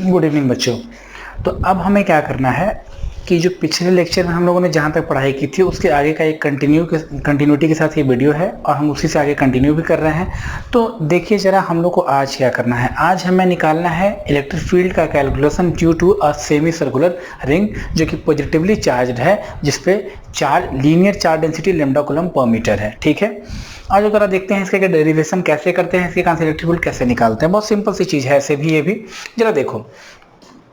Good evening बच्चों। तो अब हमें क्या करना है कि जो पिछले लेक्चर में हम लोगों ने जहाँ तक पढ़ाई की थी उसके आगे का एक कंटिन्यूटी के साथ ये वीडियो है और हम उसी से आगे कंटिन्यू भी कर रहे हैं। तो देखिए ज़रा हम लोग को आज क्या करना है। आज हमें निकालना है इलेक्ट्रिक फील्ड का calculation due to a semi circular ring जो कि पॉजिटिवली चार्ज्ड है, जिसपे linear charge density lambda coulomb per metre है। ठीक है, आज जरा देखते हैं इसके डेरिवेशन कैसे करते हैं, इसके कहाँ से इलेक्ट्रिक फील्ड कैसे निकालते हैं। बहुत सिंपल सी चीज़ है ऐसे भी, ये भी जरा देखो।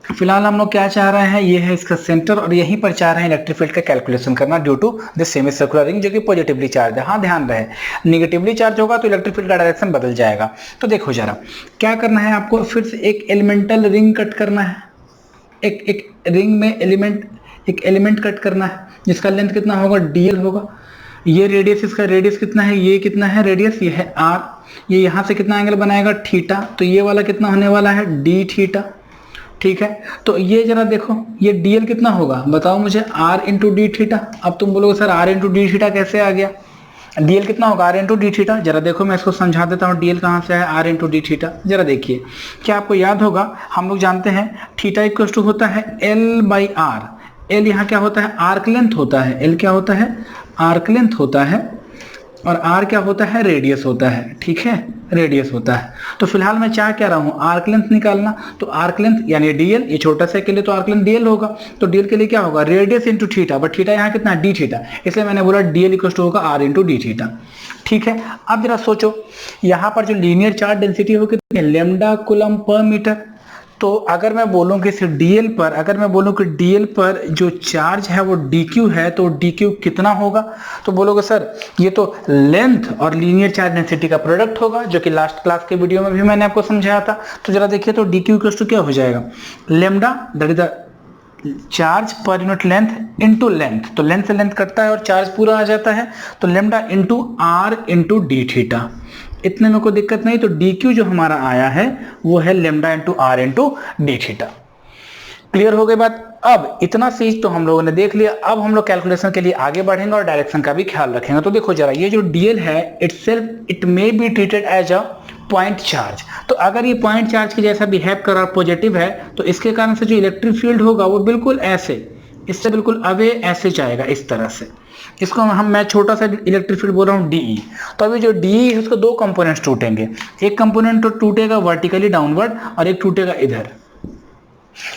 फिलहाल हम लोग क्या चाह रहे हैं, ये है इसका सेंटर और यहीं पर चाह रहे हैं इलेक्ट्रिक फील्ड का कैलकुलेशन करना due to this semi circular ring जो कि पॉजिटिवली चार्ज है। हाँ ध्यान रहे, निगेटिवली चार्ज होगा तो इलेक्ट्रिक फील्ड का डायरेक्शन बदल जाएगा। तो देखो जरा क्या करना है आपको, फिर से एक एलिमेंटल रिंग कट करना है। एक रिंग में एक एलिमेंट कट करना है जिसका लेंथ कितना होगा, डीएल होगा। ये रेडियस, इसका रेडियस कितना है, ये कितना है रेडियस, ये है आर। ये यहाँ से कितना एंगल बनाएगा, थीटा। तो ये वाला कितना होने वाला है, डी थीटा। ठीक है, तो ये जरा देखो ये डीएल कितना होगा बताओ मुझे, आर इंटू डी थीटा। अब तुम बोलोगे sir r into D theta कैसे आ गया, डीएल कितना होगा, आर इंटू डी थीटा। जरा देखो मैं इसको समझा देता हूँ, डीएल कहाँ से है, आर इंटू डी थीटा। जरा देखिए क्या आपको याद होगा, हम लोग जानते हैं थीटा इक्वल टू होता है एल बाई आर। एल यहाँ क्या होता है, आर्क लेंथ होता है। एल क्या होता है, आर्क लेंथ होता है। और आर क्या होता है, रेडियस होता है। ठीक है, रेडियस होता है। तो फिलहाल मैं चाह क्या रहा हूँ, आर्क लेंथ निकालना। तो आर्क लेंथ यानी डीएल, ये छोटा सा के लिए तो आर्क लेंथ डीएल होगा। तो डीएल के लिए क्या होगा, radius into theta. But theta यहाँ कितना, डी थीटा, इसलिए मैंने बोला डीएल इक्वल टू होगा आर इंटू डी थीटा। ठीक है, अब जरा सोचो यहाँ पर जो लीनियर चार्ज डेंसिटी होगी लैम्डा कूलम पर मीटर। तो अगर मैं बोलूँ कि सिर्फ डीएल पर, अगर मैं बोलूँ कि डीएल पर जो चार्ज है वो डीक्यू है, तो डीक्यू कितना होगा। तो बोलोगे सर ये तो लेंथ और लीनियर चार्ज डेंसिटी का प्रोडक्ट होगा, जो कि लास्ट क्लास के वीडियो में भी मैंने आपको समझाया था। तो जरा देखिए, तो डीक्यू इक्वल टू क्या हो जाएगा, lambda that is the charge per unit length into length. तो लेंथ से लेंथ कटता है और चार्ज पूरा आ जाता है। तो lambda into r into D theta. इतने में कोई दिक्कत नहीं। तो डी क्यू जो हमारा आया है वो है lambda into r into D theta. Clear हो गई बात। अब इतना चीज तो हम लोगों ने देख लिया। अब हम लोग कैलकुलेशन के लिए आगे बढ़ेंगे और डायरेक्शन का भी ख्याल रखेंगे। तो देखो जरा, ये जो डीएल है it may be treated as a point charge. तो अगर ये पॉइंट चार्ज के जैसा बिहेव कर रहा पॉजिटिव है, तो इसके कारण से जो इलेक्ट्रिक फील्ड होगा वो बिल्कुल ऐसे, इससे बिल्कुल अवे ऐसे जाएगा, इस तरह से। इसको मैं छोटा सा इलेक्ट्रिक फील्ड बोल रहा हूँ डीई। तो अभी जो डीई है उसके दो कंपोनेंट्स टूटेंगे। एक कंपोनेंट तो टूटेगा वर्टिकली डाउनवर्ड और एक टूटेगा इधर।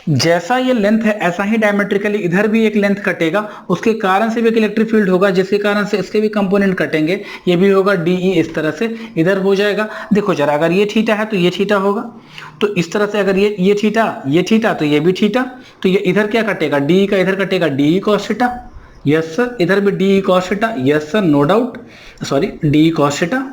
जैसा ये लेंथ है ऐसा ही डायमेट्रिकली इधर भी एक लेंथ कटेगा, उसके कारण से भी एक इलेक्ट्रिक फील्ड होगा, जिसके कारण से इसके भी कंपोनेंट कटेंगे। ये भी होगा डीई, इस तरह से इधर हो जाएगा। देखो जरा, अगर ये थीटा है तो ये थीटा होगा। तो इस तरह से अगर ये थीटा तो ये भी थीटा। तो ये इधर क्या कटेगा, डी का इधर कटेगा d cos theta. Yes sir, इधर भी d cos theta. Yes sir, no doubt, sorry d cos theta.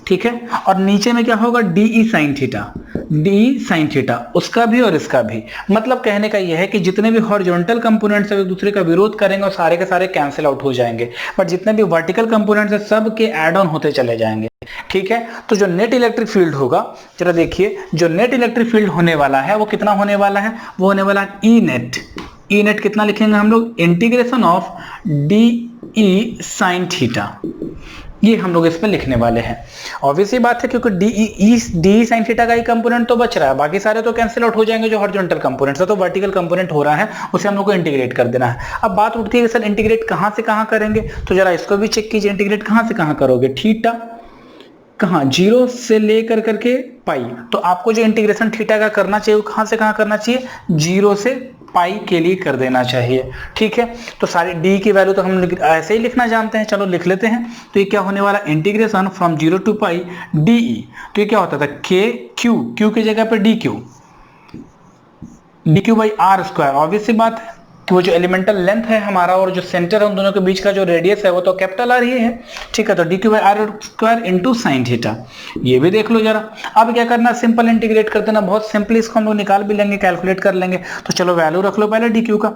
ठीक है, और नीचे में क्या होगा, dE sine theta. D sine theta उसका भी और इसका भी। मतलब कहने का यह है कि जितने भी हॉरिजॉन्टल कंपोनेंट्स एक दूसरे का विरोध करेंगे और सारे के सारे कैंसिल आउट हो जाएंगे, बट जितने भी वर्टिकल कंपोनेंट्स है सब के एड ऑन होते चले जाएंगे। ठीक है, तो जो नेट इलेक्ट्रिक फील्ड होगा, जरा देखिए, जो नेट इलेक्ट्रिक फील्ड होने वाला है वो कितना होने वाला है, वो होने वाला है ई नेट। ई नेट कितना लिखेंगे हम लोग, integration of D E sign theta. ये हम लोग इसमें लिखने वाले हैं। ऑब्वियसली बात है, क्योंकि डी साइन थीटा का ही कंपोनेंट तो बच रहा है, बाकी सारे तो कैंसिल आउट हो जाएंगे जो हॉरिजॉन्टल कंपोनेंट्स है। तो वर्टिकल कंपोनेंट हो रहा है, उसे हम लोग को इंटीग्रेट कर देना है। अब बात उठती है कि सर इंटीग्रेट कहां से कहां करेंगे, तो जरा इसको भी चेक कीजिए, इंटीग्रेट कहां से कहां करोगे, थीटा कहां, जीरो से लेकर करके पाई। तो आपको जो इंटीग्रेशन थीटा का करना चाहिए वो कहां से कहां करना चाहिए, जीरो से पाई के लिए कर देना चाहिए। ठीक है, तो सारी डी की वैल्यू तो हम ऐसे ही लिखना जानते हैं, चलो लिख लेते हैं। तो ये क्या होने वाला, integration from zero to pi dE. तो ये क्या होता था, के क्यू, क्यू की जगह पे D Q by are square. Obvious सी बात है कि वो जो एलिमेंटल लेंथ है हमारा और जो सेंटर है उन दोनों के बीच का जो रेडियस है वो तो कैपिटल आर ही है। ठीक है, तो d Q by are square into sine theta. ये भी देख लो जरा। अब क्या करना, सिंपल इंटीग्रेट कर देना, बहुत सिंपली इसको हम लोग निकाल भी लेंगे, कैलकुलेट कर लेंगे। तो चलो वैल्यू रख लो पहले डी क्यू का।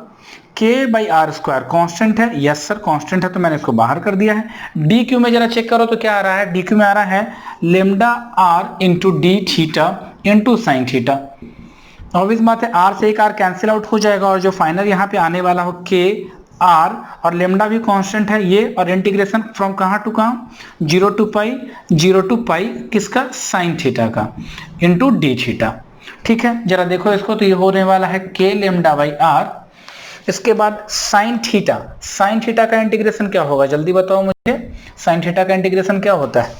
के बाई आर स्क्वायर कॉन्स्टेंट है, यस सर कॉन्स्टेंट है, तो मैंने इसको बाहर कर दिया है। डी क्यू में जरा चेक करो तो क्या आ रहा है, डी क्यू में आ रहा है lambda r into D theta into sine theta. Obvious बात है, आर से एक आर कैंसिल आउट हो जाएगा और जो फाइनल यहाँ पे आने वाला हो के आर और लेम्डा भी कांस्टेंट है ये, और इंटीग्रेशन फ्रॉम कहाँ टू कहाँ, जीरो टू पाई किसका, साइन थीटा का इंटू डी थीटा। ठीक है, जरा देखो इसको, तो ये होने वाला है k लेमडा बाई आर। इसके बाद साइन थीटा, साइन थीटा का इंटीग्रेशन क्या होगा, जल्दी बताओ मुझे, साइन थीटा का इंटीग्रेशन क्या होता है,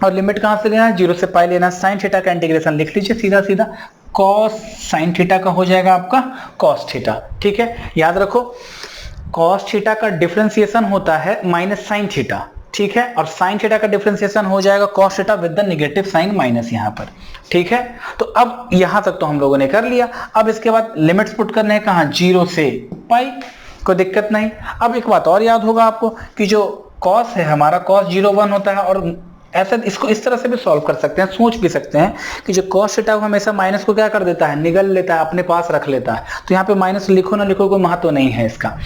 और लिमिट कहां से लेना है, 0 से पाई लेना है। साइन थीटा का इंटीग्रेशन लिख लीजिए सीधा सीधा, कॉस साइन थीटा का हो जाएगा आपका कॉस थीटा। ठीक है, याद रखो कॉस थीटा का डिफरेंशिएशन होता है माइनस साइन थीटा, ठीक है, और साइन थीटा का डिफरेंशिएशन हो जाएगा cos theta with the negative sign minus यहाँ पर। ठीक है, तो अब यहां तक तो हम लोगों ने कर लिया। अब इसके बाद लिमिट्स पुट करने हैं कहां, 0 से पाई, कोई दिक्कत नहीं। अब एक बात और याद होगा आपको कि जो कॉस है हमारा, कॉस 0 1 होता है, और ऐसा इसको इस तरह से भी सॉल्व कर सकते हैं, सोच भी सकते हैं कि जो कॉस थीटा वो हमेशा माइनस को क्या कर देता है, निगल लेता है, अपने पास रख लेता है। तो यहाँ पे माइनस लिखो ना लिखो कोई महत्व नहीं है इसका,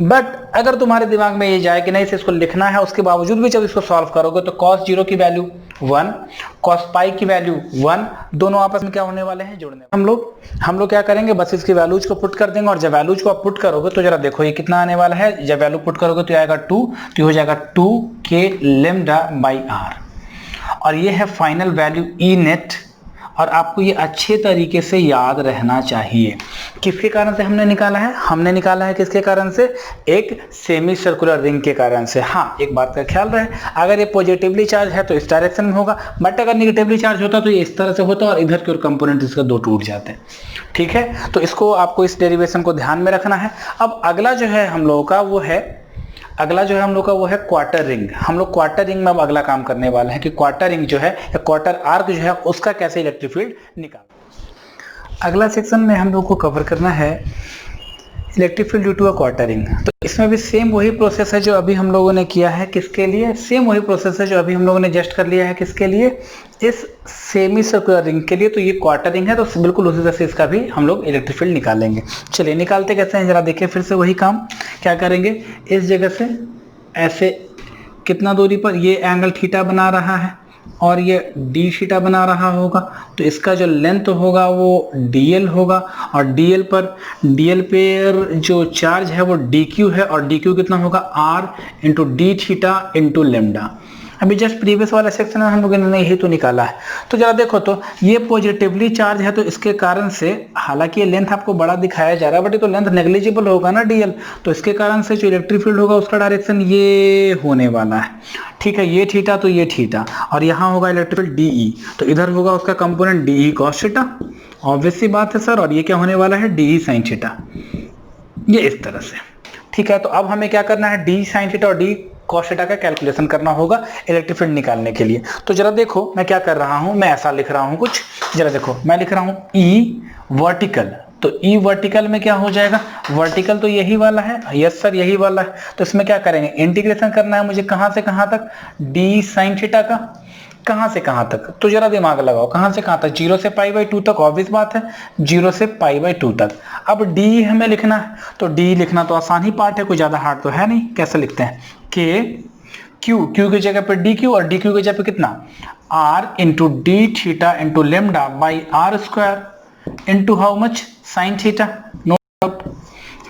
बट अगर तुम्हारे दिमाग में ये जाए कि नहीं से इसको लिखना है, उसके बावजूद भी जब इसको सॉल्व करोगे तो cos 0 की वैल्यू 1, cos पाई की वैल्यू 1, दोनों आपस में क्या होने वाले हैं, जुड़ने। हम लोग क्या करेंगे, बस इसकी वैल्यूज को पुट कर देंगे, और जब वैल्यूज को आप पुट करोगे तो जरा देखो ये कितना आने वाला है, जब वैल्यू पुट करोगे तो आएगा 2, तो हो जाएगा 2k लेमडा बाई आर, और ये है फाइनल वैल्यू ई नेट। और आपको ये अच्छे तरीके से याद रहना चाहिए, किसके कारण से हमने निकाला है, हमने निकाला है किसके कारण से, एक सेमी सर्कुलर रिंग के कारण से। हाँ, एक बात का ख्याल रहे, अगर ये पॉजिटिवली चार्ज है तो इस डायरेक्शन में होगा, बट अगर निगेटिवली चार्ज होता तो ये इस तरह से होता और इधर के और कंपोनेंट इसका दो टूट जाते हैं। ठीक है, तो इसको आपको इस डेरिवेशन को ध्यान में रखना है। अब अगला जो है हम लोगों का वो है, क्वार्टर रिंग। हम लोग क्वार्टर रिंग में अब अगला काम करने वाले हैं कि क्वार्टर रिंग जो है या क्वार्टर आर्क जो है उसका कैसे इलेक्ट्रिक फील्ड निकाल। अगला सेक्शन में हम लोग को कवर करना है electric field due to a quarter ring. तो इसमें भी सेम वही प्रोसेस है जो अभी हम लोगों ने किया है, किसके लिए, सेम वही प्रोसेस है जो अभी हम लोगों ने जस्ट कर लिया है, किसके लिए, इस सेमी सर्कुलर रिंग के लिए। तो ये क्वार्टर रिंग है, तो बिल्कुल उसी तरह से इसका भी हम लोग इलेक्ट्रिक फील्ड निकालेंगे। चलिए निकालते कैसे हैं जरा देखिए, फिर से वही काम क्या करेंगे, इस जगह से ऐसे कितना दूरी पर ये एंगल थीटा बना रहा है और ये डी थीटा बना रहा होगा, तो इसका जो लेंथ होगा वो dl होगा, और dl पे जो चार्ज है वो dq है, और dq कितना होगा, r into D theta into lambda. अभी जस्ट प्रीवियस वाला सेक्शन में हम लोगों ने यही तो निकाला है। तो जरा देखो, तो ये पॉजिटिवली चार्ज है, तो इसके कारण से, हालांकि ये लेंथ आपको बड़ा दिखाया जा रहा है बट ये तो लेंथ नेग्लिजिबल होगा ना dl, तो इसके कारण से जो इलेक्ट्रिक फील्ड होगा उसका डायरेक्शन ये होने वाला है। ठीक है, ये थीटा तो ये थीटा, और यहाँ होगा इलेक्ट्रिक फील्ड dE, तो इधर होगा उसका component dE cos theta, obvious सी बात है सर, और ये क्या होने वाला है, dE sin थीटा, ये इस तरह से। ठीक है, तो अब हमें क्या करना है, dE sin थीटा और dE cos थीटा का कैलकुलेशन करना होगा इलेक्ट्रिक फील्ड निकालने के लिए। तो जरा देखो मैं क्या कर रहा हूं, मैं ऐसा लिख रहा हूं कुछ, जरा देखो मैं लिख रहा हूं E वर्टिकल, तो E वर्टिकल में क्या हो जाएगा, वर्टिकल तो यही वाला है, यस सर यही वाला है। तो इसमें क्या करेंगे, इंटीग्रेशन करना है मुझे, कहां से कहां तक, d sin थीटा का, कहां से कहां तक, तो जरा दिमाग लगाओ, कहां से कहां तक, 0 से पाई बाई 2 तक, ऑब्वियस बात है 0 से पाई बाई 2 तक। अब d हमें लिखना है, तो d लिखना तो आसान ही पार्ट है, कोई ज्यादा हार्ड तो है नहीं। कैसे लिखते हैं, k q की जगह पे dq, और dq की जगह पे कितना, r into D theta into lambda by are square into how much, sine theta, no doubt.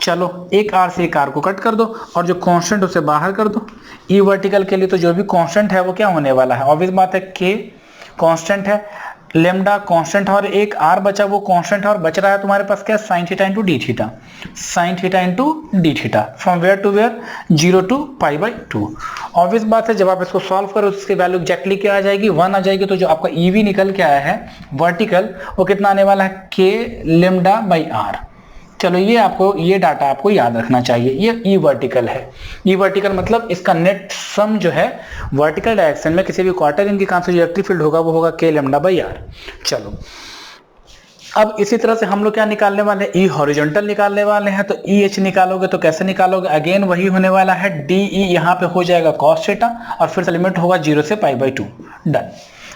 चलो एक r से एक r को कट कर दो, और जो कांस्टेंट उसे बाहर कर दो। E वर्टिकल के लिए तो जो भी कांस्टेंट है वो क्या होने वाला है, ऑब्वियस बात है k कांस्टेंट है, लेमडा कांस्टेंट है, और एक r बचा वो कांस्टेंट है, और बच रहा है तुम्हारे पास क्या, sine theta into D theta, sine theta into D theta, from where to where, 0 to pi by 2। Obvious बात है जब आप इसको सॉल्व करो उसकी वैल्यू एक्जैक्टली क्या आ जाएगी, 1 आ जाएगी। तो जो आपका EV निकल के आया है वर्टिकल, वो कितना आने वाला है, k लेमडा बाई r। चलो ये डाटा आपको याद रखना चाहिए। ये ई वर्टिकल है, ई वर्टिकल मतलब इसका नेट सम जो है वर्टिकल डायरेक्शन में किसी भी क्वार्टर रिंग के काम से जो इलेक्ट्रिक फील्ड होगा वो होगा k लेमडा बाई r। चलो अब इसी तरह से हम लोग क्या निकालने वाले हैं, ई हॉरिजॉन्टल निकालने वाले हैं। तो ई एच निकालोगे तो कैसे निकालोगे, अगेन वही होने वाला है, डी ई यहाँ पे हो जाएगा cos थीटा, और फिर से लिमिट होगा 0 से पाई बाई 2, डन।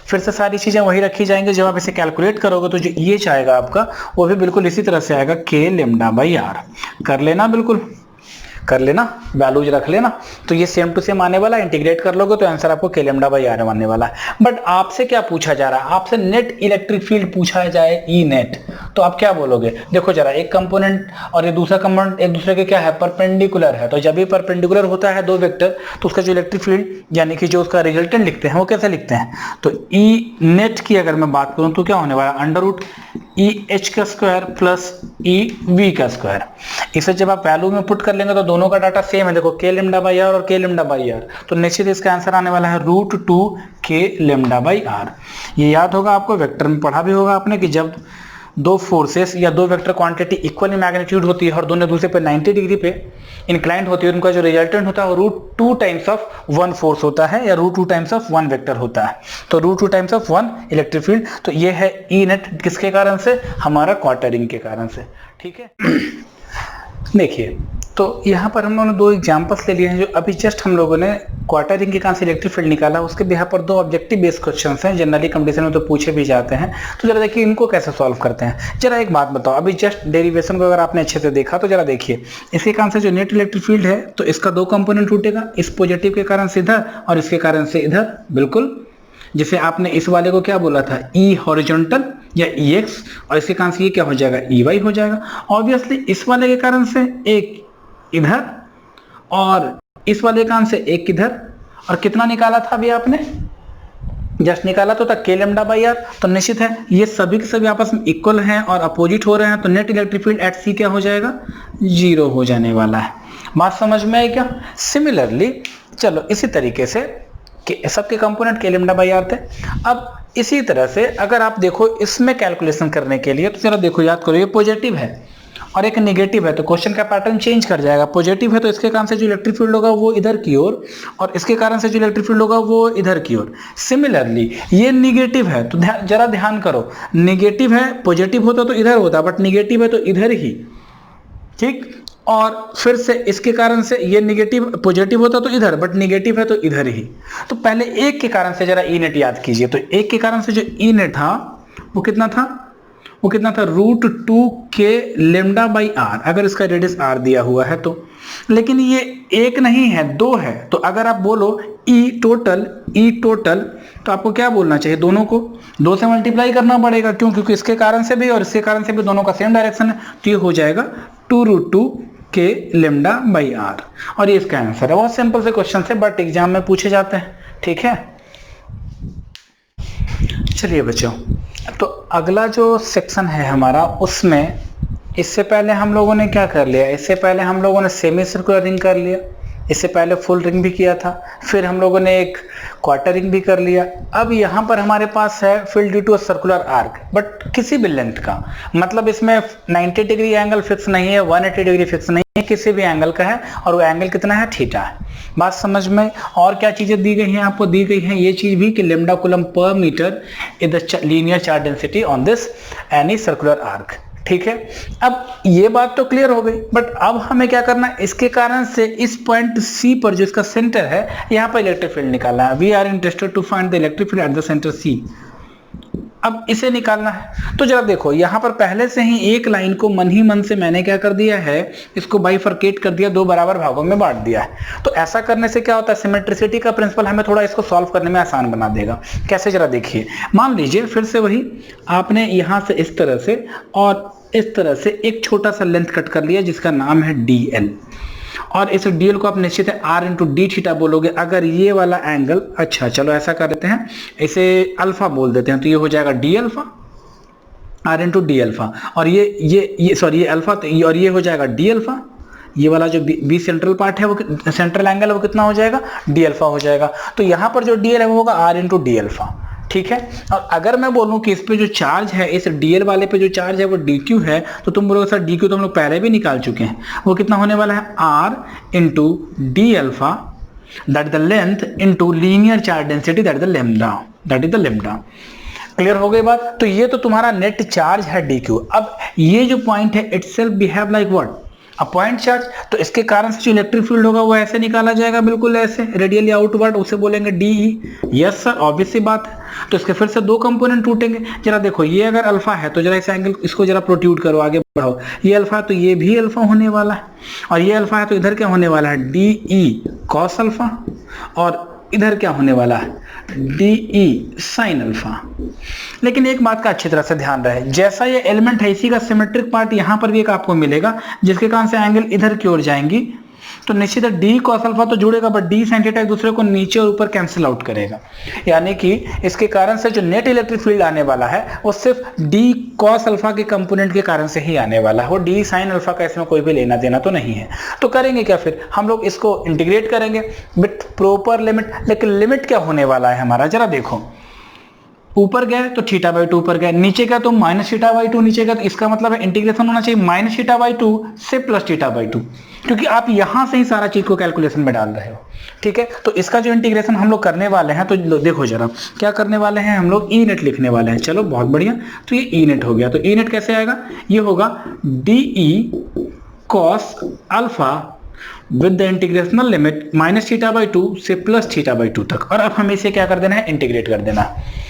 फिर से सारी चीजें वही रखी जाएंगी। जब आप इसे कैलकुलेट करोगे तो जो ई एच आएगा आपका वो भी बिल्कुल इसी तरह से आएगा, k लेमडा बाई r। कर लेना, बिल्कुल कर लेना, वैल्यूज रख लेना। तो ये सेम टू सेम आने वाला है, इंटीग्रेट कर लोगे तो आंसर आपको k लैम्डा बाई आर आने वाला है। बट आपसे क्या पूछा जा रहा है, आपसे नेट इलेक्ट्रिक फील्ड पूछा जाए ई नेट, तो आप क्या बोलोगे? देखो जरा, एक कंपोनेंट और ये दूसरा कंपोनेंट एक दूसरे के क्या है, परपेंडिकुलर है। तो जब भी परपेंडिकुलर होता है दो वेक्टर, तो उसका जो इलेक्ट्रिक फील्ड यानी कि जो उसका रिजल्टेंट लिखते हैं वो कैसे लिखते हैं? तो ई नेट की अगर मैं बात करूं तो क्या होने वाला, अंडर रूट ई एच का स्क्वायर प्लस ई वी का स्क्वायर। इसे जब आप वैल्यू में पुट कर लेंगे तो दोनों का डाटा सेम है, देखो के लेमडा बाई आर और के लेमडा बाई आर, तो निश्चित इसका आंसर आने वाला है रूट 2 के लेमडा बाई आर। ये याद होगा आपको, वेक्टर में पढ़ा भी होगा आपने कि जब दो फोर्सेस या दो वेक्टर क्वांटिटी इक्वली मैग्नीट्यूड होती है और दोनों दूसरे पे 90 डिग्री पे इंक्लाइंड होती है, उनका जो रिजल्टेंट होता है वो root 2 times of one force होता है या root 2 times of one vector होता है। तो root 2 times of one electric field, तो ये है ई नेट किसके कारण से, हमारा क्वार्टरिंग के कारण से। ठीक है देखिए, तो यहाँ पर हम लोगों ने दो एग्जांपल्स ले लिए हैं जो अभी जस्ट हम लोगों ने क्वार्टरिंग के कारण से इलेक्ट्रिक फील्ड निकाला, उसके यहाँ पर दो ऑब्जेक्टिव बेस्ड क्वेश्चंस हैं, जनरली कंपटीशन में तो पूछे भी जाते हैं। तो जरा देखिए इनको कैसे सॉल्व करते हैं। जरा एक बात बताओ, अभी जस्ट डेरिवेशन को अगर आपने अच्छे से देखा तो जरा देखिए, इसके कारण से जो नेट इलेक्ट्रिक फील्ड है तो इसका दो कंपोनेंट टूटेगा, इस पॉजिटिव के कारण से इधर और इसके कारण से इधर, बिल्कुल जैसे आपने इस वाले को क्या बोला था, ई हॉरिजॉन्टल या ई एक्स, और इसके कारण से ये क्या हो जाएगा, ई वाई हो जाएगा। ऑब्वियसली इस वाले के कारण से एक इधर और इस वाले कारण से एक इधर, और कितना निकाला था अभी आपने, जस्ट निकाला तो था के लेमडा बाई आर। तो निश्चित है ये सभी के सभी आपस में इक्वल हैं और अपोजिट हो रहे हैं, तो नेट इलेक्ट्रिक फील्ड एट सी क्या हो जाएगा, 0 हो जाने वाला है। बात समझ में आई क्या? सिमिलरली चलो इसी तरीके से कि सबके कंपोनेंट के लेमडा बाई आर थे। अब इसी तरह से अगर आप देखो इसमें कैलकुलेशन करने के लिए, तो जरा देखो याद करो, ये पॉजिटिव है और एक नेगेटिव है, तो क्वेश्चन का पैटर्न चेंज कर जाएगा। पॉजिटिव है तो इसके कारण से जो इलेक्ट्रिक फील्ड होगा वो इधर की ओर, और इसके कारण से जो इलेक्ट्रिक फील्ड होगा वो इधर की ओर। सिमिलरली ये नेगेटिव है तो जरा ध्यान करो, नेगेटिव है, पॉजिटिव होता तो इधर होता, बट नेगेटिव है तो इधर ही, ठीक। और फिर से इसके कारण से ये नेगेटिव, पॉजिटिव होता तो इधर, बट नेगेटिव है तो इधर ही। तो पहले एक के कारण से जरा ई नेट याद कीजिए, तो एक के कारण से जो ई नेट था वो कितना था, वो कितना था, रूट 2 के लेमडा बाई आर, अगर इसका रेडियस आर दिया हुआ है तो। लेकिन ये एक नहीं है, दो है, तो अगर आप बोलो ई टोटल, तो आपको क्या बोलना चाहिए, दोनों को 2 से मल्टीप्लाई करना पड़ेगा। क्यों? क्योंकि इसके कारण से भी और इसके कारण से भी दोनों का सेम डायरेक्शन है, तो ये हो जाएगा 2 रूट 2 के लेमडा बाई आर, और ये इसका आंसर है। बहुत सिंपल से क्वेश्चन है, बट एग्जाम में पूछे जाते हैं। ठीक है, चलिए बच्चों, तो अगला जो सेक्शन है हमारा, उसमें इससे पहले हम लोगों ने क्या कर लिया, इससे पहले हम लोगों ने सेमी सर्कुलर रिंग कर लिया, इससे पहले फुल रिंग भी किया था, फिर हम लोगों ने एक क्वार्टर रिंग भी कर लिया। अब यहाँ पर हमारे पास है field due to a circular arc, but किसी भी लेंथ का, मतलब इसमें 90 डिग्री एंगल फिक्स नहीं है, 180 डिग्री फिक्स नहीं है, किसी भी एंगल का है, और वो एंगल कितना है, थीटा है। बात समझ में? और क्या चीजें दी गई हैं आपको, दी गई हैं ये चीज भी कि lambda coulomb per metre is the linear charge density on this any circular arc. ठीक है, अब ये बात तो क्लियर हो गई, बट अब हमें क्या करना है, इसके कारण से इस पॉइंट सी पर जो इसका सेंटर है, यहाँ पर इलेक्ट्रिक फील्ड निकालना है। We are interested to find the electric field at the centre C. अब इसे निकालना है, तो जरा देखो यहाँ पर पहले से ही एक लाइन को मन ही मन से मैंने क्या कर दिया है, इसको बाइफरकेट कर दिया, 2 बराबर भागों में बांट दिया है। तो ऐसा करने से क्या होता है, सिमेट्रिसिटी का प्रिंसिपल हमें थोड़ा इसको सॉल्व करने में आसान बना देगा। कैसे, जरा देखिए, मान लीजिए फिर से वही आपने यहाँ से इस तरह से और इस तरह से एक छोटा सा लेंथ कट कर लिया जिसका नाम है DL, और इस DL को आप निश्चित है R इंटू डी थीटा बोलोगे अगर ये वाला एंगल, अच्छा चलो ऐसा कर देते हैं, इसे अल्फा बोल देते हैं, तो ये हो जाएगा D alpha, R into D alpha, और ये सॉरी ये अल्फा, तो और ये हो जाएगा D अल्फा। ये वाला जो बी सेंट्रल पार्ट है, वो सेंट्रल एंगल है, वो कितना हो जाएगा, D अल्फा हो जाएगा। तो यहाँ पर जो DL है वो होगा R इंटू डी अल्फा। ठीक है, और अगर मैं बोलूं कि इस पे जो चार्ज है, इस DL वाले पे जो चार्ज है वो DQ है, तो तुम बोलोगे सर DQ तो हम लोग पहले भी निकाल चुके हैं, वो कितना होने वाला है, R into D alpha that the length into linear charge density that the lambda, that is the lambda. Clear हो गई बात? तो ये तो तुम्हारा नेट चार्ज है DQ। अब ये जो पॉइंट है इटसेल्फ बिहेव लाइक व्हाट, अब पॉइंट चार्ज, तो इसके कारण से जो इलेक्ट्रिक फील्ड होगा वो ऐसे निकाला जाएगा, बिल्कुल ऐसे रेडियली आउटवर्ड, उसे बोलेंगे DE। यस सर, ऑब्वियस सी बात है। तो इसके फिर से दो कंपोनेंट टूटेंगे। जरा देखो, ये अगर अल्फा है तो जरा इस एंगल इसको जरा प्रोट्यूड करो, आगे बढ़ाओ। ये अल्फा तो ये भी अल्फा होने वाला है, और ये अल्फा है तो इधर क्या होने वाला है, DE cos अल्फा, और इधर क्या होने वाला है, DE sin अल्फा। लेकिन एक बात का अच्छी तरह से ध्यान रहे, जैसा ये एलिमेंट है इसी का सिमेट्रिक पार्ट यहां पर भी एक आपको मिलेगा, जिसके कारण से एंगल इधर की ओर जाएंगी, तो निश्चित है D cos अल्फा तो जुड़ेगा, बट D sin थीटा एक दूसरे को नीचे और ऊपर कैंसिल आउट करेगा। यानी कि इसके कारण से जो नेट इलेक्ट्रिक फील्ड आने वाला है वो सिर्फ D cos अल्फा के कंपोनेंट के कारण से ही आने वाला है, वो D sin अल्फा का इसमें कोई भी लेना देना तो नहीं है। तो करेंगे क्या फिर, हम लोग इसको इंटीग्रेट करेंगे विथ प्रॉपर लिमिट। लेकिन लिमिट क्या होने वाला है हमारा, जरा देखो, ऊपर गए तो θ/2 ऊपर गए, नीचे गया तो -θ/2 नीचे गया, तो इसका मतलब है इंटीग्रेशन होना चाहिए -θ/2 से +θ/2, क्योंकि आप यहां से ही सारा चीज को कैलकुलेशन में डाल रहे हो। ठीक है, तो इसका जो इंटीग्रेशन हम लोग करने वाले हैं, तो देखो जरा क्या करने वाले हैं हम लोग, ई नेट लिखने वाले हैं। चलो बहुत बढ़िया, तो ये ई नेट हो गया। तो ई नेट कैसे आएगा, ये होगा DE cos alpha with the integrational limit -θ/2 से +θ/2 तक। और अब हमें इसे क्या कर देना है, इंटीग्रेट कर देना है।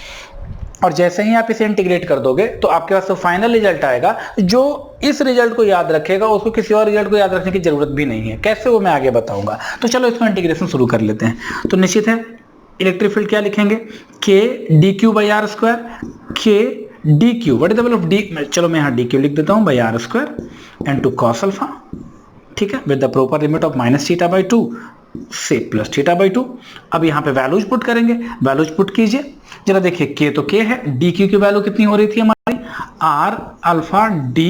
और जैसे ही आप इसे इंटीग्रेट कर दोगे तो आपके पास तो फाइनल रिजल्ट आएगा। जो इस रिजल्ट को याद रखेगा उसको किसी और रिजल्ट को याद रखने की जरूरत भी नहीं है। कैसे, वो मैं आगे बताऊंगा। तो चलो इसमें इंटीग्रेशन शुरू कर लेते हैं। तो निश्चित है इलेक्ट्रिक फील्ड क्या लिखेंगे, K dq/r², K dq, what is the value of d, चलो मैं यहाँ dq लिख देता हूँ, r² इनटू cos अल्फा। ठीक है, with the proper limit of -θ/2 से +θ/2। अब यहाँ पे वैल्यूज पुट करेंगे, वैल्यूज पुट कीजिए। जरा देखिए, K तो K है, DQ की वैल्यू कितनी हो रही थी हमारी, R alpha D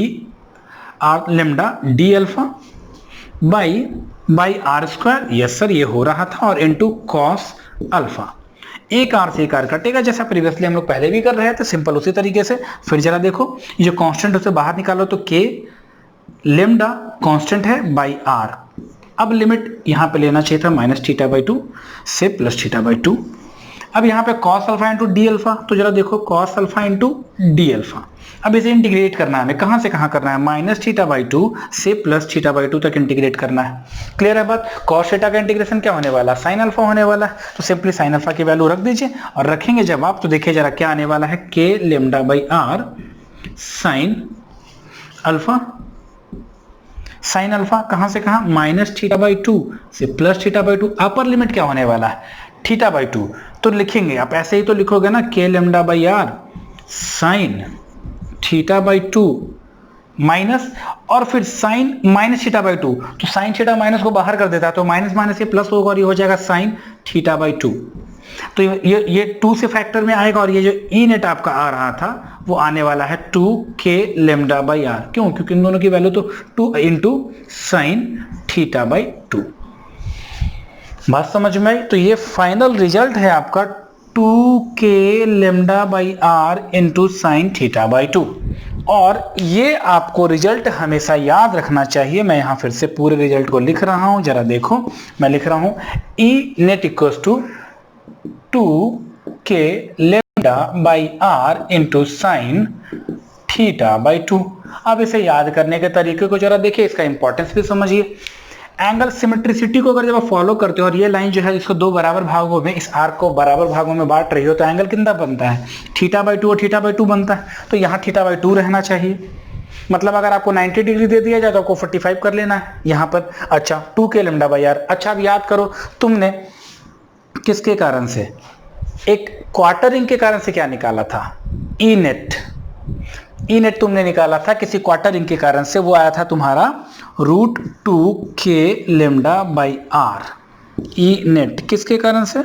R lambda D alpha by r², yes sir ये हो रहा था, और इनटू cos अल्फा। एक R से एक R कटेगा, जैसा प्रीवियसली हम लोग पहले भी कर रहे थे, सिंपल उसी तरीके से। फिर जरा देखो, ये जो कांस्टेंट उसे बाहर निकालो, तो K लेमडा कांस्टेंट है बाई R। अब लिमिट यहाँ पे लेना चाहिए था -θ/2 से +θ/2। अब यहाँ पे cos alpha into D alpha, तो जरा देखो cos alpha into D alpha. अब इसे इंटीग्रेट करना है हमें, कहाँ से कहाँ करना है, -θ/2 से +θ/2 तक इंटीग्रेट करना है। क्लियर है बात। cos थीटा का इंटीग्रेशन क्या होने वाला, sin अल्फा होने वाला है। तो सिंपली sin अल्फा की वैल्यू रख दीजिए, और रखेंगे जब आप, तो देखिए जरा क्या आने वाला है, K lambda by R sin alpha. Sine alpha कहां से कहां, -θ/2 से +θ/2। अपर लिमिट क्या होने वाला है, θ/2। तो लिखेंगे आप ऐसे ही तो लिखोगे ना, K lambda by R sine θ/2 minus, और फिर साइन -θ/2, तो साइन थीटा माइनस को बाहर कर देता है, तो माइनस माइनस ये प्लस होगा और ये हो जाएगा साइन θ/2। तो ये 2 से फैक्टर में आएगा, और ये जो ई नेट आपका आ रहा था वो आने वाला है 2K लेमडा बाई R। क्यों, क्योंकि इन दोनों की वैल्यू तो 2 इंटू साइन θ/2। बात समझ में आई। तो ये फाइनल रिजल्ट है आपका 2K lambda by R into sine θ/2। और ये आपको रिजल्ट हमेशा याद रखना चाहिए। मैं यहां फिर से पूरे रिजल्ट को लिख रहा हूं, जरा देखो, मैं लिख रहा हूं E net equals to 2K lambda by R into sine θ/2। अब इसे याद करने के तरीके को जरा देखिए, इसका इंपॉर्टेंस भी समझिए। एंगल सिमेट्रिसिटी को अगर जब आप फॉलो करते हो, और ये लाइन जो है इसको दो बराबर भागों में, इस आर्क को बराबर भागों में बांट रही हो, तो एंगल कितना बनता है, θ/2 और θ/2 बनता है। तो यहाँ θ/2 रहना चाहिए। मतलब अगर आपको 90 डिग्री दे दिया जाए तो आपको 45 कर लेना है यहाँ पर। अच्छा, 2K लेमडा बाई R। अच्छा, अब याद करो, तुमने किसके कारण से, एक क्वार्टरिंग के कारण से क्या निकाला था, ई नेट। ई नेट तुमने निकाला था किसी क्वार्टरिंग के कारण से, वो आया था तुम्हारा √2K lambda by R। E net किसके कारण से,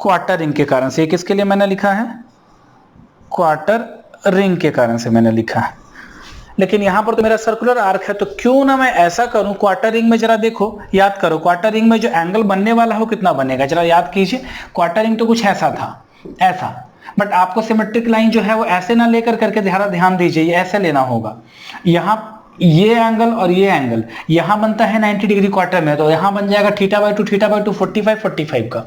क्वार्टरिंग के कारण से। किसके लिए मैंने लिखा है, क्वार्टर रिंग के कारण से मैंने लिखा है। लेकिन यहां पर तो मेरा सर्कुलर आर्क है, तो क्यों ना मैं ऐसा करूं, क्वार्टर रिंग में जरा देखो, याद करो, क्वार्टर रिंग में जो एंगल बनने वाला हो कितना बनेगा, जरा याद कीजिए। क्वार्टर रिंग तो कुछ ऐसा था, ऐसा, बट आपको सिमेट्रिक लाइन जो है वो ऐसे ना लेकर करके ध्यान दीजिए, ये ऐसे लेना होगा। यहाँ ये एंगल और ये एंगल यहाँ बनता है 90 डिग्री क्वार्टर में, तो यहाँ बन जाएगा θ/2 45 45 का।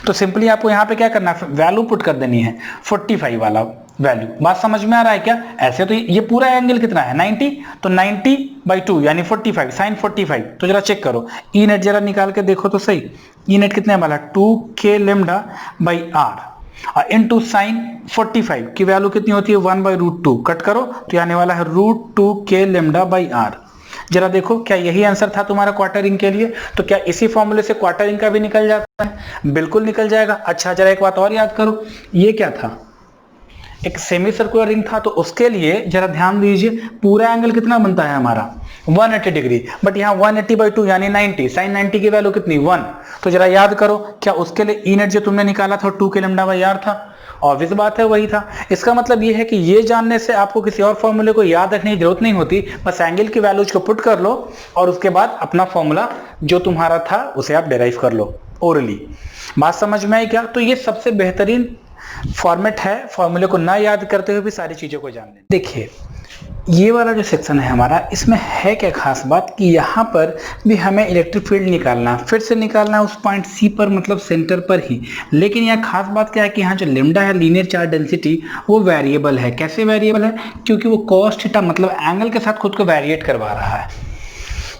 तो सिंपली आपको यहाँ पे क्या करना है, वैल्यू पुट कर देनी है 45 वाला वैल्यू। बात समझ में आ रहा है क्या? ऐसे तो ये पूरा एंगल कितना है 90, तो 90/2 यानी 45 sin 45। तो जरा चेक करो ई नेट जरा निकाल के देखो तो सही, ई नेट कितने वाला 2k λ/r और इनटू साइन 45 की वैल्यू कितनी होती है 1/√2। कट करो तो आने वाला है √2k λ/r। जरा देखो क्या यही आंसर था तुम्हारा क्वार्टरिंग के लिए? तो क्या इसी फॉर्मूले से क्वार्टरिंग का भी निकल जाता है? बिल्कुल निकल जाएगा। अच्छा जरा एक बात और याद करो, ये क्या था, एक सेमी सर्कुलर रिंग था, तो उसके लिए जरा ध्यान दीजिए पूरा एंगल कितना बनता है हमारा 180 डिग्री, बट यहाँ 180/2 यानी 90, साइन 90 की वैल्यू कितनी 1। तो जरा याद करो क्या उसके लिए ई नेट जो तुमने निकाला था 2k λ/r था? ऑब्वियस बात है वही था। इसका मतलब ये है कि ये जानने से आपको किसी और फॉर्मूले को याद रखने की जरूरत नहीं होती, बस एंगल की वैल्यूज को पुट कर लो और उसके बाद अपना फॉर्मूला जो तुम्हारा था उसे आप डेराइव कर लो ओरली। बात समझ में आई क्या? तो ये सबसे बेहतरीन फॉर्मेट है फॉर्मूले को ना याद करते हुए भी सारी चीजों को जानने। देखिए ये वाला जो सेक्शन है हमारा, इसमें है क्या खास बात कि यहाँ पर भी हमें इलेक्ट्रिक फील्ड निकालना, फिर से निकालना है उस पॉइंट सी पर, मतलब सेंटर पर ही। लेकिन यहाँ खास बात क्या है कि यहाँ जो लैम्डा है लीनियर चार्ज डेंसिटी वो वेरिएबल है। कैसे वेरिएबल है? क्योंकि वो कॉस थीटा मतलब एंगल के साथ खुद को वेरिएट करवा रहा है।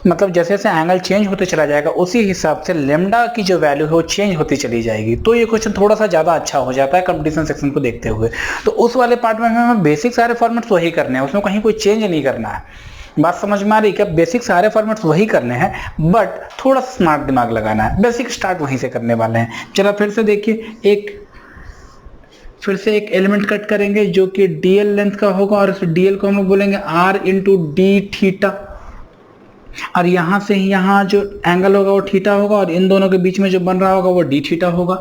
मतलब जैसे जैसे एंगल चेंज होते चला जाएगा उसी हिसाब से लैम्डा की जो वैल्यू है वो चेंज होती चली जाएगी। तो ये क्वेश्चन थोड़ा सा ज़्यादा अच्छा हो जाता है कंपटीशन सेक्शन को देखते हुए। तो उस वाले पार्ट में हमें बेसिक सारे फॉर्मेट्स वही करने हैं, उसमें कहीं कोई चेंज नहीं करना है। बात समझ में आ रही है क्या? बेसिक सारे फॉर्मेट्स वही करने हैं, बट थोड़ा स्मार्ट दिमाग लगाना है। बेसिक स्टार्ट वहीं से करने वाले हैं। चलो फिर से देखिए, फिर से एक एलिमेंट कट करेंगे जो कि डीएल लेंथ का होगा और उस डीएल को हम लोग बोलेंगे r × d θ, और यहां से यहां जो एंगल होगा वो थीटा होगा और इन दोनों के बीच में जो बन रहा होगा वो डी थीटा होगा।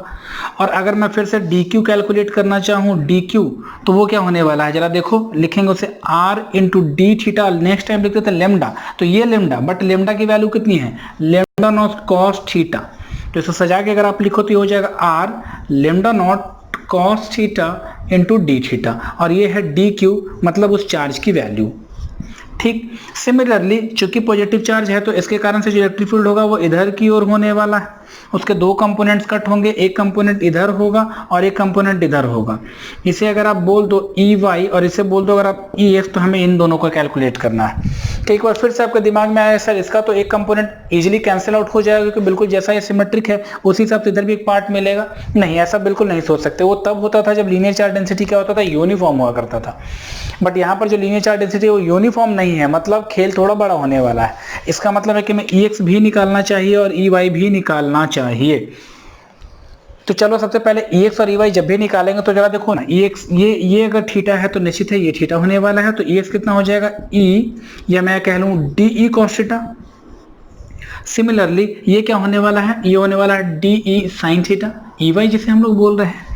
और अगर मैं फिर से डी क्यू कैलकुलेट करना चाहूँ डी क्यू, तो वो क्या होने वाला है जरा देखो, लिखेंगे उसे r × d θ। नेक्स्ट टाइम लिखते थे लेमडा, तो ये लेमडा, बट लेमडा की वैल्यू कितनी है लेमडा नॉट कॉस थीटा। तो इसको सजा के अगर आप लिखो तो ये हो जाएगा r lambda naught cos theta × d θ, और ये है डी क्यू मतलब उस चार्ज की वैल्यू। ठीक, सिमिलरली चूंकि पॉजिटिव चार्ज है तो इसके कारण से जो इलेक्ट्रिक फील्ड होगा वो इधर की ओर होने वाला है। उसके दो कंपोनेंट्स कट होंगे, एक कंपोनेंट इधर होगा और एक कंपोनेंट इधर होगा। इसे अगर आप बोल दो EY और इसे बोल दो अगर आप EX, तो हमें इन दोनों को कैलकुलेट करना है। तो एक बार फिर से आपके दिमाग में आया सर इसका तो एक कंपोनेंट इजीली कैंसिल आउट हो जाएगा क्योंकि बिल्कुल जैसा ये सिमेट्रिक है उसी हिसाब से इधर भी एक पार्ट मिलेगा। नहीं, ऐसा बिल्कुल नहीं सोच सकते। वो तब होता था जब लीनियर चार्ज डेंसिटी क्या होता था, यूनिफॉर्म हुआ करता था। बट यहाँ पर जो लीनियर चार्ज डेंसिटी वो यूनिफॉर्म नहीं है, मतलब खेल थोड़ा बड़ा होने वाला है। इसका मतलब है कि मैं EX भी निकालना चाहिए और EY भी निकालना चाहिए। तो चलो सबसे पहले EX और EY जब भी निकालेंगे तो जरा देखो ना, EX ये अगर थीटा है तो निश्चित है ये थीटा होने वाला है। तो EX कितना हो जाएगा E, या मैं कह लूँ DE cos थीटा। सिमिलरली ये क्या होने वाला है, ये होने वाला है DE sin थीटा, EY जिसे हम लोग बोल रहे हैं।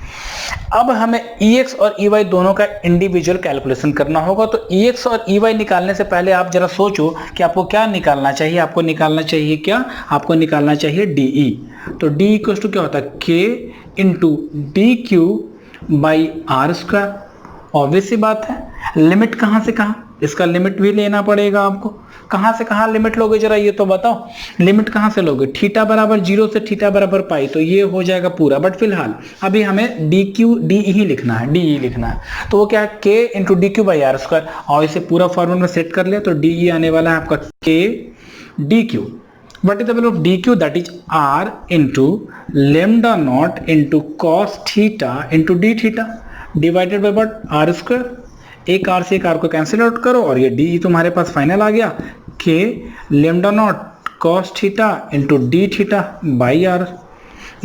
अब हमें EX और EY दोनों का इंडिविजुअल कैलकुलेशन करना होगा। तो EX और EY निकालने से पहले आप जरा सोचो कि आपको क्या निकालना चाहिए। आपको निकालना चाहिए क्या, आपको निकालना चाहिए DE। तो DE इक्वल टू क्या होता है K × dq/r²। ऑब्वियस सी बात है, लिमिट कहाँ से कहाँ, इसका लिमिट भी लेना पड़ेगा आपको। कहाँ से कहाँ लिमिट लोगे जरा ये तो बताओ, लिमिट कहाँ से लोगे, थीटा बराबर 0 से थीटा बराबर पाई, तो ये हो जाएगा पूरा। बट फिलहाल अभी हमें DE ही लिखना है, DE लिखना है। तो वो क्या है K × dq/r², और इसे पूरा फॉर्मूला में सेट कर लिया तो DE आने वाला है आपका K dq। What is the value of dq? That is r × lambda naught × cos theta × d theta divided by what? r²। एक r से एक r को कैंसिल आउट करो और ये d तुम्हारे पास फाइनल आ गया k lambda naught cos theta × d theta by r,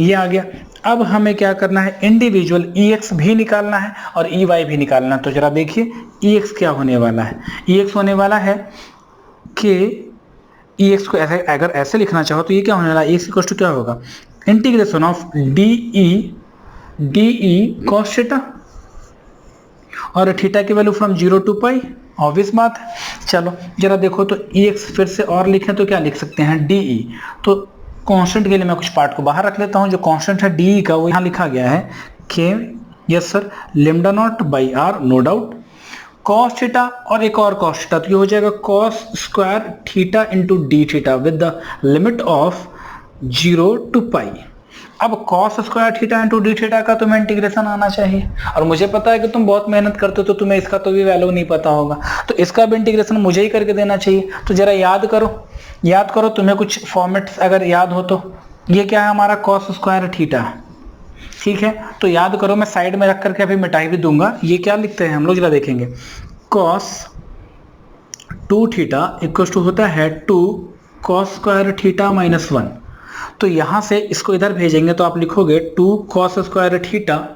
ये आ गया। अब हमें क्या करना है, इंडिविजुअल EX भी निकालना है और EY भी निकालना है। तो जरा देखिए EX क्या होने वाला है, EX होने वाला है k, EX को ऐसे अगर ऐसे लिखना चाहो तो ये क्या होने वाला है, EX इक्वल टू क्या होगा integration of DE cos theta और थीटा की value from 0 to pi. Obvious बात है। चलो जरा देखो तो EX फिर से और लिखें तो क्या लिख सकते हैं DE। तो कांस्टेंट के लिए मैं कुछ पार्ट को बाहर रख लेता हूं। जो कांस्टेंट है DE का वो यहाँ लिखा गया है K, yes sir, lambda naught by r, no doubt, cos theta और एक और cos थीटा, तो ये हो जाएगा cos² theta × d theta with the limit of 0 to पाई। अब cos square theta into D theta का तुम्हें इंटीग्रेशन आना चाहिए, और मुझे पता है कि तुम बहुत मेहनत करते हो तो तुम्हें इसका तो भी वैल्यू नहीं पता होगा, तो इसका भी इंटीग्रेशन मुझे ही करके देना चाहिए। तो जरा याद करो तुम्हें कुछ फॉर्मेट्स अगर याद हो तो। ये क्या है हमारा कॉस स्क्वायर थीटा, ठीक है, तो याद करो, मैं साइड में रख करके अभी मिटाई भी दूंगा। ये क्या लिखते हैं हम लोग, जरा देखेंगे, कॉस 2 थीटा इक्वल टू होता है 2 कॉस स्क्वायर थीटा माइनस 1। तो यहां से इसको इधर भेजेंगे तो आप लिखोगे 2 cos square theta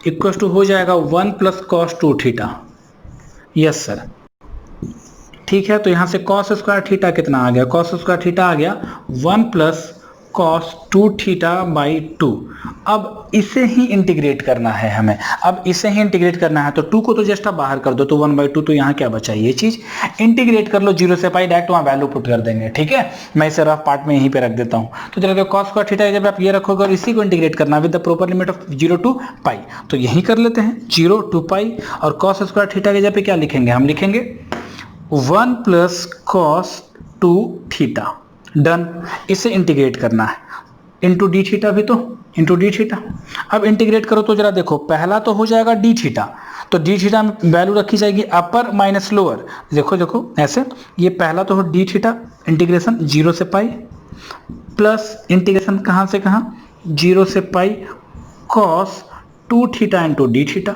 equal to हो जाएगा 1 plus cos 2 theta. Yes sir, ठीक है, तो यहां से कॉस स्क्वायर थीटा कितना आ गया, कॉस स्क्वायर थीटा आ गया 1 प्लस cos 2 थीटा बाई 2। अब इसे ही इंटीग्रेट करना है हमें, अब इसे ही इंटीग्रेट करना है, तो 2 को तो जस्ट आप बाहर कर दो तो 1/2, तो यहाँ क्या बचा, ये चीज इंटीग्रेट कर लो 0 से पाई, डायरेक्ट वहाँ वैल्यू पुट कर देंगे, ठीक है। मैं इसे रफ पार्ट में यहीं पे रख देता हूँ। तो चलो cos स्क्वायर थीटा जब आप ये रखोगे और इसी को इंटीग्रेट करना with the proper limit of 0 to पाई, तो यहीं कर लेते हैं 0 to पाई, और cos स्क्वायर थीटा के जगह पे क्या लिखेंगे, हम लिखेंगे 1 प्लस cos 2 थीटा। डन, इसे इंटीग्रेट करना है इंटू डी थीटा, भी तो इंटू डी थीटा। अब इंटीग्रेट करो तो जरा देखो, पहला तो हो जाएगा डी थीटा, तो डी थीटा में वैल्यू रखी जाएगी अपर माइनस लोअर, देखो ऐसे, ये पहला तो हो डी थीटा इंटीग्रेशन 0 से पाई प्लस इंटीग्रेशन कहाँ से कहाँ 0 से pi cos 2 theta into D theta.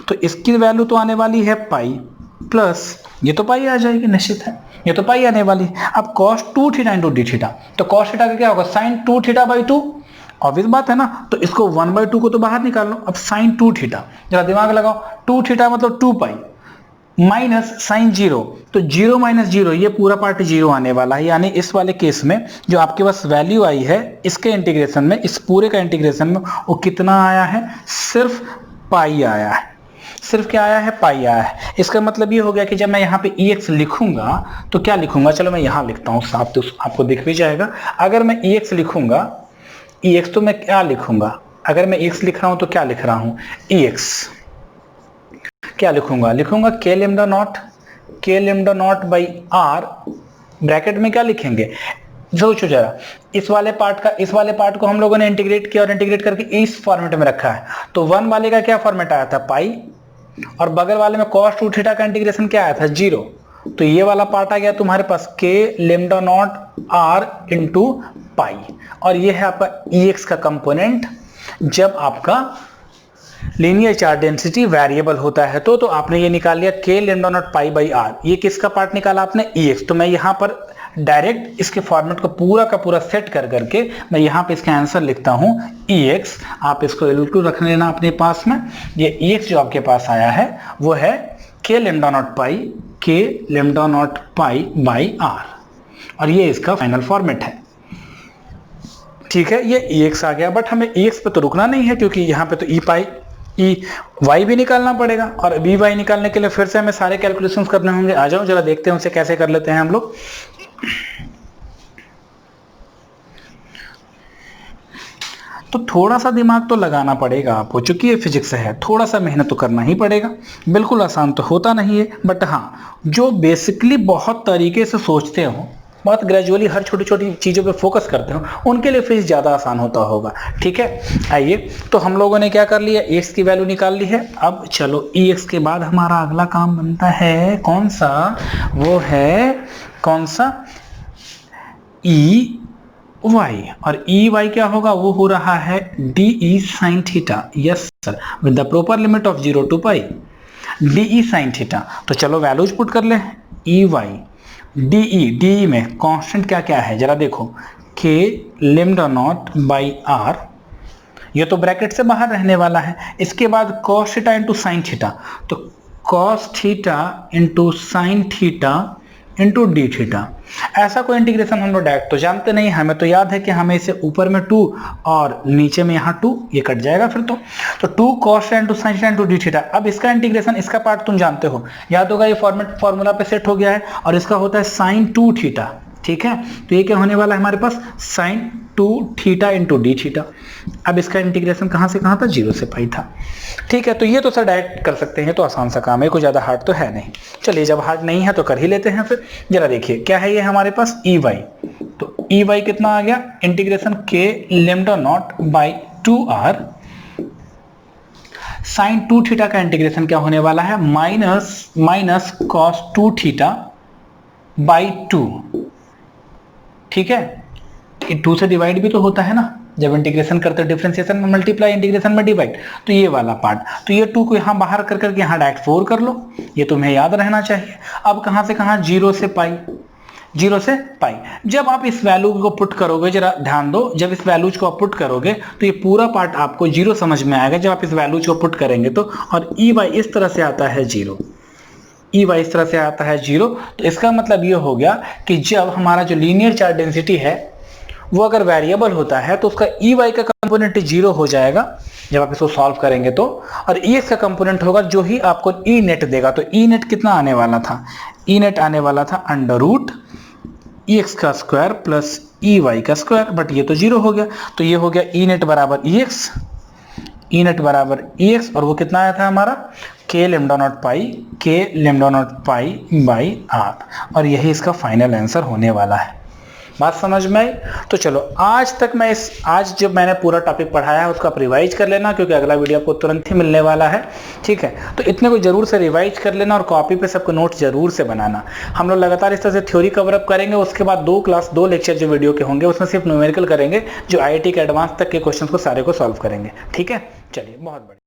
तो इसकी वैल्यू तो आने वाली है पाई, प्लस ये तो पाई आ जाएगी, निश्चित है ये तो पाई आने वाली। अब cos 2 theta into D theta, तो cos थीटा का क्या होगा sin 2 थीटा बाई 2, ऑब्वियस बात है ना, तो इसको 1/2 को तो बाहर निकाल लो। अब sin 2 थीटा, जरा दिमाग लगाओ, 2 थीटा मतलब 2 पाई माइनस sin 0, तो 0 माइनस 0, ये पूरा पार्ट 0 आने वाला है, यानी इस वाले केस में जो आपके पास वैल्यू आई है इसके इंटीग्रेशन में, इस पूरे का इंटीग्रेशन में, वो कितना आया है, सिर्फ पाई आया है, सिर्फ क्या आया है, पाई आया है। इसका मतलब ये हो गया कि जब मैं यहाँ पे ex लिखूंगा तो क्या लिखूंगा, चलो मैं यहाँ लिखता हूँ साफ, तो आपको दिख भी जाएगा। अगर मैं ex लिखूंगा, ex तो मैं क्या लिखूंगा, अगर मैं x लिख रहा हूँ तो क्या लिख रहा हूँ, ex क्या लिखूंगा k lambda naught by r, bracket में क्या लिखेंगे, सोचो जरा, इस वाले पार्ट को हम लोगों ने इंटीग्रेट किया और इंटीग्रेट करके इस फॉर्मेट में रखा है, तो 1 वाले का क्या फॉर्मेट आया था, पाई, और बगल वाले में cos 2 थीटा का इंटीग्रेशन क्या आया था, 0, तो ये वाला पार्ट आ गया तुम्हारे पास k lambda naught r into pi, और ये है आपका ex का कंपोनेंट। जब आपका लीनियर चार्ज डेंसिटी वेरिएबल होता है तो आपने ये निकाल लिया k lambda naught pi by r, ये किसका पार्ट निकाला आपने, ex। तो मैं यहाँ पर डायरेक्ट इसके फॉर्मेट को पूरा का पूरा सेट कर करके मैं यहाँ पे इसका आंसर लिखता हूँ ex, आप इसको इक्वल रख लेना अपने पास में। ये ex जो आपके पास आया है वो है k lambda naught pi by r, और ये इसका फाइनल फॉर्मेट है, ठीक है। ये ex आ गया, बट हमें ex पे तो रुकना नहीं है क्योंकि यहाँ पे तो y भी निकालना पड़ेगा, और by निकालने के लिए फिर से हमें सारे कैलकुलेशंस करने होंगे। आ जाओ जरा देखते हैं उसे कैसे कर लेते हैं हम लोग। तो थोड़ा सा दिमाग तो लगाना पड़ेगा आपको, चूंकि ये फिजिक्स है, थोड़ा सा मेहनत तो करना ही पड़ेगा, बिल्कुल आसान तो होता नहीं है, बट हाँ जो बेसिकली बहुत तरीके से सोचते हो, बहुत ग्रेजुअली हर छोटी छोटी चीज़ों पे फोकस करते हो, उनके लिए फिर ज़्यादा आसान होता होगा, ठीक है। आइए, तो हम लोगों ने क्या कर लिया, x की वैल्यू निकाल ली है। अब चलो ex के बाद हमारा अगला काम बनता है कौन सा, वो है कौन सा, y, और y क्या होगा, वो हो रहा है de sin theta. Yes sir, with the proper limit of 0 to pi, de sin theta. तो चलो वैल्यूज पुट कर ले, de में कांस्टेंट क्या क्या है जरा देखो, k lambda naught by r, ये तो ब्रैकेट से बाहर रहने वाला है। इसके बाद cos theta into sine theta, तो cos theta into sine theta into D theta. ऐसा कोई इंटीग्रेशन हम लोग डायरेक्ट तो जानते नहीं, हमें तो याद है कि हमें इसे ऊपर में 2 और नीचे में यहाँ 2, ये कट जाएगा फिर तो 2 cos into sine theta into D theta. अब इसका इंटीग्रेशन, इसका पार्ट तुम जानते हो, याद होगा, ये फॉर्मूला पे सेट हो गया है, और इसका होता है साइन 2 थीटा, ठीक है। तो ये क्या होने वाला है हमारे पास, sine 2 theta into D theta. अब इसका इंटीग्रेशन कहाँ से कहाँ था, 0 से पाई था, ठीक है। तो ये तो सर डायरेक्ट कर सकते हैं, तो आसान सा काम है, कोई ज़्यादा हार्ड तो है नहीं। चलिए, जब हार्ड नहीं है तो कर ही लेते हैं फिर। जरा देखिए क्या है ये हमारे पास, EY, तो ई वाई कितना आ गया, integration K lambda naught by 2r sine 2 theta का इंटीग्रेशन क्या होने वाला है, माइनस कॉस 2 थीटा बाई 2। ठीक है, 2 से डिवाइड भी तो होता है ना, जब इंटीग्रेशन करते हैं डिफरेंशिएशन में मल्टीप्लाई, इंटीग्रेशन में डिवाइड, तो ये वाला पार्ट, तो ये 2 को यहाँ बाहर कर करके यहाँ डायरेक्ट 4 कर लो, ये तुम्हें याद रहना चाहिए। अब कहाँ से कहाँ, 0 से पाई, 0 से पाई। जब आप इस वैल्यू को पुट करोगे, जरा ध्यान दो, जब इस वैल्यूज को आप पुट करोगे तो ये पूरा पार्ट आपको 0 समझ में आएगा जब आप इस वैल्यूज को पुट करेंगे तो। और ई वाई इस तरह से आता है 0, ई वाई इस तरह से आता है 0। तो इसका मतलब ये हो गया कि जब हमारा जो लीनियर चार्ज डेंसिटी है वो अगर वेरिएबल होता है तो उसका ई वाई का कंपोनेंट 0 हो जाएगा जब आप इसको सॉल्व करेंगे तो, और ई एक्स का कंपोनेंट होगा जो ही आपको ई नेट देगा। तो ई नेट कितना आने वाला था, ई नेट आने वाला था अंडर रूट ई एक्स का स्क्वायर प्लस ई वाई का स्क्वायर, बट ये तो 0 हो गया, तो ये हो गया ई नेट बराबर ई एक्स, ई नेट बराबर ई एक्स, और वो कितना आया था हमारा, K lambda naught pi by r, और यही इसका फाइनल आंसर होने वाला है। बात समझ में आई? तो चलो आज तक आज जब मैंने पूरा टॉपिक पढ़ाया है उसका आप रिवाइज कर लेना, क्योंकि अगला वीडियो आपको तुरंत ही मिलने वाला है। ठीक है, तो इतने को जरूर से रिवाइज कर लेना और कॉपी पे सबको नोट जरूर से बनाना। हम लोग लगातार इस तरह से थ्योरी कवर अप करेंगे, उसके बाद 2 लेक्चर जो वीडियो के होंगे उसमें सिर्फ न्यूमेरिकल करेंगे, जो IIT के एडवांस तक के क्वेश्चन को सारे को सॉल्व करेंगे। ठीक है, चलिए, बहुत बढ़िया।